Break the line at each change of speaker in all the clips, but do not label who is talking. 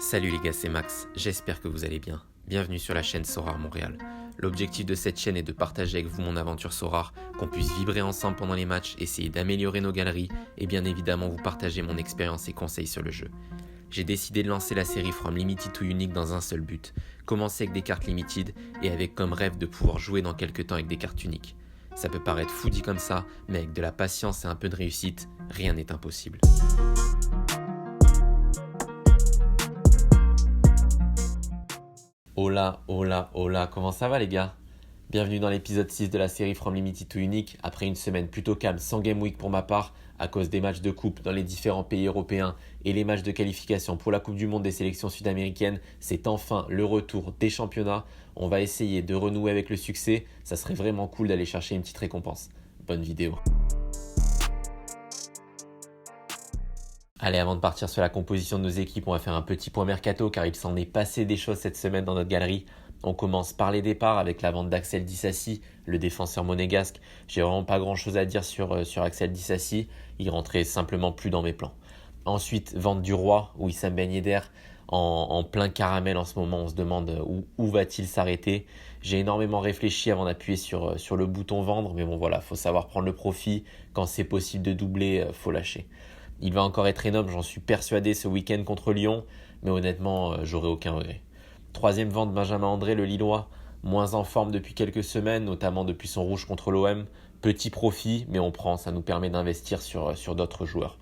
Salut les gars, c'est Max, j'espère que vous allez bien. Bienvenue sur la chaîne Sorare Montréal. L'objectif de cette chaîne est de partager avec vous mon aventure Sorare, qu'on puisse vibrer ensemble pendant les matchs, essayer d'améliorer nos galeries et bien évidemment vous partager mon expérience et conseils sur le jeu. J'ai décidé de lancer la série From Limited to Unique dans un seul but, commencer avec des cartes limited et avec comme rêve de pouvoir jouer dans quelques temps avec des cartes uniques. Ça peut paraître fou dit comme ça, mais avec de la patience et un peu de réussite, rien n'est impossible. Hola, comment ça va les gars? Bienvenue dans l'épisode 6 de la série From Limited to Unique, après une semaine plutôt calme sans Game Week pour ma part, à cause des matchs de coupe dans les différents pays européens et les matchs de qualification pour la Coupe du Monde des sélections sud-américaines, c'est enfin le retour des championnats. On va essayer de renouer avec le succès, ça serait vraiment cool d'aller chercher une petite récompense. Bonne vidéo. Allez, avant de partir sur la composition de nos équipes, on va faire un petit point mercato car il s'en est passé des choses cette semaine dans notre galerie. On commence par les départs avec la vente d'Axel Disasi, le défenseur monégasque. J'ai vraiment pas grand chose à dire sur Axel Disasi, il rentrait simplement plus dans mes plans. Ensuite, vente du roi, Wissam Ben Yedder, en plein caramel en ce moment. On se demande où va-t-il s'arrêter. J'ai énormément réfléchi avant d'appuyer sur le bouton vendre, mais bon voilà, faut savoir prendre le profit. Quand c'est possible de doubler, faut lâcher. Il va encore être énorme, j'en suis persuadé, ce week-end contre Lyon, mais honnêtement, j'aurai aucun regret. Troisième vente, Benjamin André, le Lillois, moins en forme depuis quelques semaines, notamment depuis son rouge contre l'OM. Petit profit, mais on prend, ça nous permet d'investir sur d'autres joueurs.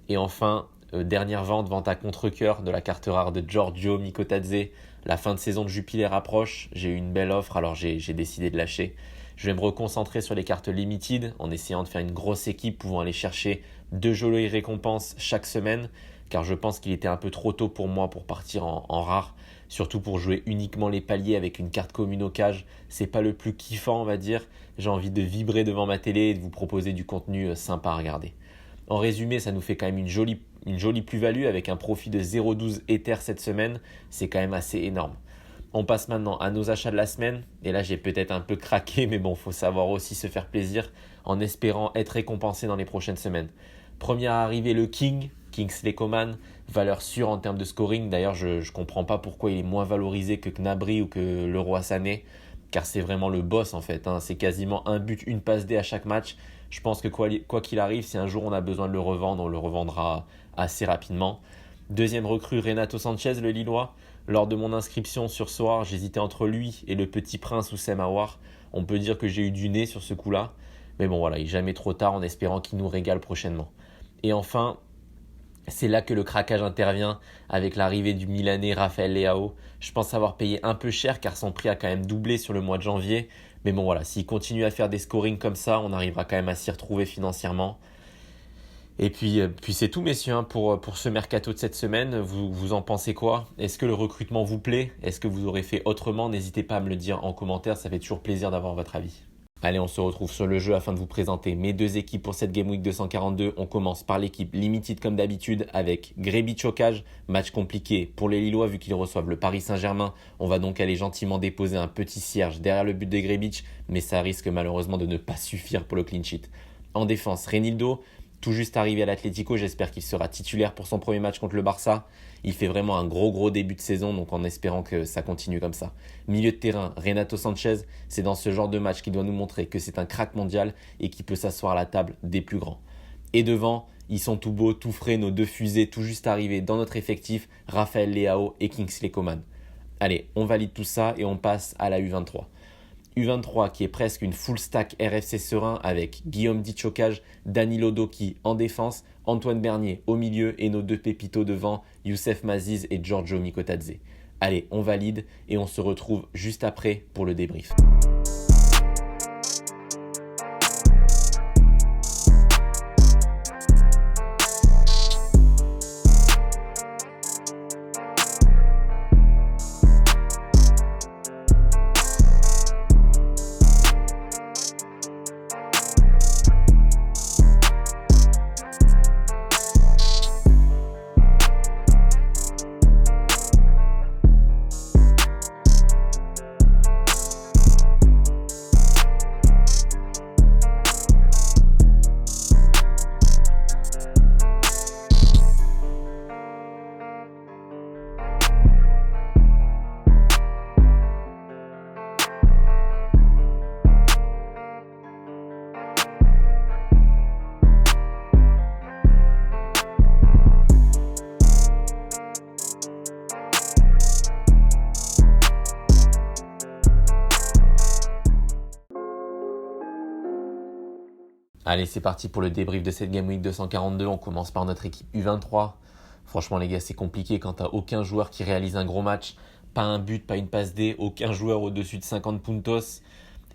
Et enfin, dernière vente à contre-cœur de la carte rare de Giorgio Mikotadze. La fin de saison de Jupiler approche, j'ai eu une belle offre, alors j'ai décidé de lâcher. Je vais me reconcentrer sur les cartes limited en essayant de faire une grosse équipe pouvant aller chercher 2 jolies récompenses chaque semaine, car je pense qu'il était un peu trop tôt pour moi pour partir en rare, surtout pour jouer uniquement les paliers avec une carte commune au cage. C'est pas le plus kiffant, on va dire. J'ai envie de vibrer devant ma télé et de vous proposer du contenu sympa à regarder. En résumé, ça nous fait quand même une jolie plus-value avec un profit de 0,12 Ether cette semaine. C'est quand même assez énorme. On passe maintenant à nos achats de la semaine. Et là, j'ai peut-être un peu craqué, mais bon, faut savoir aussi se faire plaisir en espérant être récompensé dans les prochaines semaines. Premier à arriver, le Kingsley Coman, valeur sûre en termes de scoring. D'ailleurs, je ne comprends pas pourquoi il est moins valorisé que Gnabry ou que Leroy Sané, car c'est vraiment le boss en fait. C'est quasiment un but, une passe D à chaque match. Je pense que quoi qu'il arrive, si un jour on a besoin de le revendre, on le revendra assez rapidement. Deuxième recrue, Renato Sanchez, le Lillois. Lors de mon inscription sur Sorare, j'hésitais entre lui et le petit prince Oussem Aouar. On peut dire que j'ai eu du nez sur ce coup-là. Mais bon voilà, il n'est jamais trop tard en espérant qu'il nous régale prochainement. Et enfin, c'est là que le craquage intervient avec l'arrivée du Milanais Rafael Leao. Je pense avoir payé un peu cher car son prix a quand même doublé sur le mois de janvier. Mais bon voilà, s'il continue à faire des scorings comme ça, on arrivera quand même à s'y retrouver financièrement. Et puis c'est tout messieurs pour ce mercato de cette semaine. Vous en pensez quoi? Est-ce que le recrutement vous plaît? Est-ce que vous aurez fait autrement? N'hésitez pas à me le dire en commentaire, ça fait toujours plaisir d'avoir votre avis. Allez, on se retrouve sur le jeu afin de vous présenter mes deux équipes pour cette Game Week 242. On commence par l'équipe Limited comme d'habitude avec Grébic au cage. Match compliqué pour les Lillois vu qu'ils reçoivent le Paris Saint-Germain. On va donc aller gentiment déposer un petit cierge derrière le but de Grébic, mais ça risque malheureusement de ne pas suffire pour le clean sheet. En défense, Reinildo, tout juste arrivé à l'Atlético, j'espère qu'il sera titulaire pour son premier match contre le Barça. Il fait vraiment un gros début de saison, donc en espérant que ça continue comme ça. Milieu de terrain, Renato Sanchez, c'est dans ce genre de match qu'il doit nous montrer que c'est un crack mondial et qu'il peut s'asseoir à la table des plus grands. Et devant, ils sont tout beaux, tout frais, nos deux fusées tout juste arrivées dans notre effectif, Rafael Leao et Kingsley Coman. Allez, on valide tout ça et on passe à la U23. U23 qui est presque une full stack RFC serein avec Guillaume Ditchocage, Danilo Doki en défense, Antoine Bernier au milieu et nos deux pépitos devant, Youssef Maziz et Giorgio Mikotadze. Allez, on valide et on se retrouve juste après pour le débrief. Allez, c'est parti pour le débrief de cette Game Week 242. On commence par notre équipe U23. Franchement, les gars, c'est compliqué quand t'as aucun joueur qui réalise un gros match. Pas un but, pas une passe D, aucun joueur au-dessus de 50 puntos.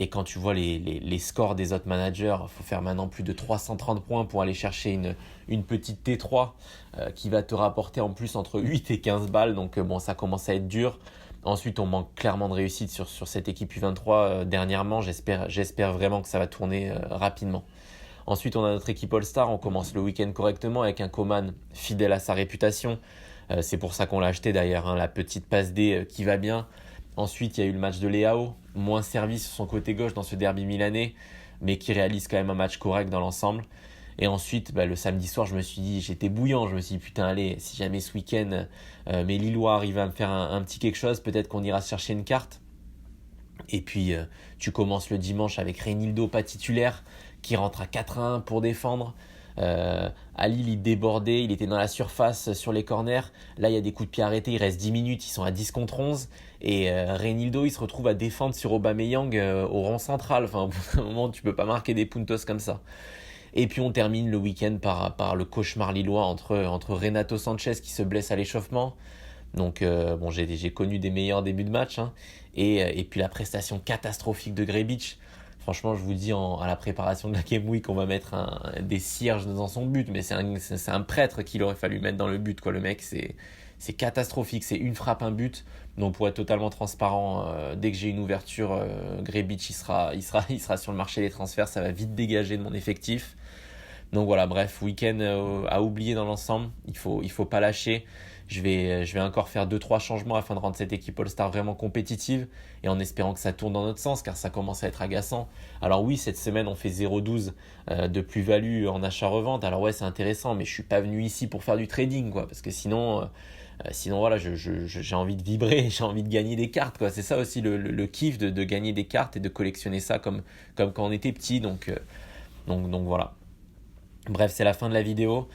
Et quand tu vois les scores des autres managers, il faut faire maintenant plus de 330 points pour aller chercher une petite T3 qui va te rapporter en plus entre 8 et 15 balles. Donc bon, ça commence à être dur. Ensuite, on manque clairement de réussite sur cette équipe U23 dernièrement. J'espère vraiment que ça va tourner rapidement. Ensuite, on a notre équipe All-Star. On commence le week-end correctement avec un Coman fidèle à sa réputation. C'est pour ça qu'on l'a acheté d'ailleurs, hein, la petite passe D qui va bien. Ensuite, il y a eu le match de Leao, moins servi sur son côté gauche dans ce derby milanais, mais qui réalise quand même un match correct dans l'ensemble. Et ensuite, le samedi soir, je me suis dit, j'étais bouillant, je me suis dit, putain, allez, si jamais ce week-end, mes Lillois arrivent à me faire un petit quelque chose, peut-être qu'on ira se chercher une carte. Et puis, tu commences le dimanche avec Reinildo pas titulaire, qui rentre à 4-1 pour défendre. À Lille, il débordait, il était dans la surface sur les corners. Là, il y a des coups de pied arrêtés, il reste 10 minutes, ils sont à 10 contre 11. Et Reinildo, il se retrouve à défendre sur Aubameyang au rang central. Enfin, au bout d'un moment, tu peux pas marquer des puntos comme ça. Et puis, on termine le week-end par le cauchemar lillois entre Renato Sanchez qui se blesse à l'échauffement. Donc, j'ai connu des meilleurs débuts de match. Hein. Et puis, la prestation catastrophique de Grebic. Franchement, je vous dis, à la préparation de la Game Week, on va mettre des cierges dans son but, mais c'est un prêtre qu'il aurait fallu mettre dans le but, quoi. Le mec, c'est catastrophique, c'est une frappe, un but. Donc pour être totalement transparent, dès que j'ai une ouverture, Grebic, il sera sur le marché des transferts, ça va vite dégager de mon effectif. Donc voilà, bref, week-end à oublier dans l'ensemble, il faut pas lâcher. Je vais encore faire 2-3 changements afin de rendre cette équipe All-Star vraiment compétitive et en espérant que ça tourne dans notre sens car ça commence à être agaçant. Alors oui, cette semaine on fait 0,12 de plus-value en achat-revente. Alors ouais, c'est intéressant, mais je suis pas venu ici pour faire du trading, quoi, parce que sinon voilà, j'ai envie de vibrer, j'ai envie de gagner des cartes, quoi. C'est ça aussi le kiff de gagner des cartes et de collectionner ça comme quand on était petit. Donc voilà. Bref, c'est la fin de la vidéo.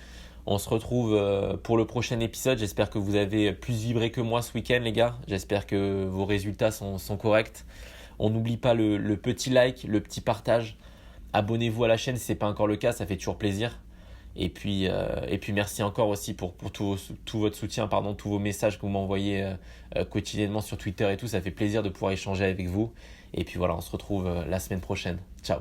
On se retrouve pour le prochain épisode. J'espère que vous avez plus vibré que moi ce week-end, les gars. J'espère que vos résultats sont corrects. On n'oublie pas le petit like, le petit partage. Abonnez-vous à la chaîne si ce n'est pas encore le cas, ça fait toujours plaisir. Et puis merci encore aussi pour tout votre soutien, tous vos messages que vous m'envoyez quotidiennement sur Twitter et tout. Ça fait plaisir de pouvoir échanger avec vous. Et puis voilà, on se retrouve la semaine prochaine. Ciao.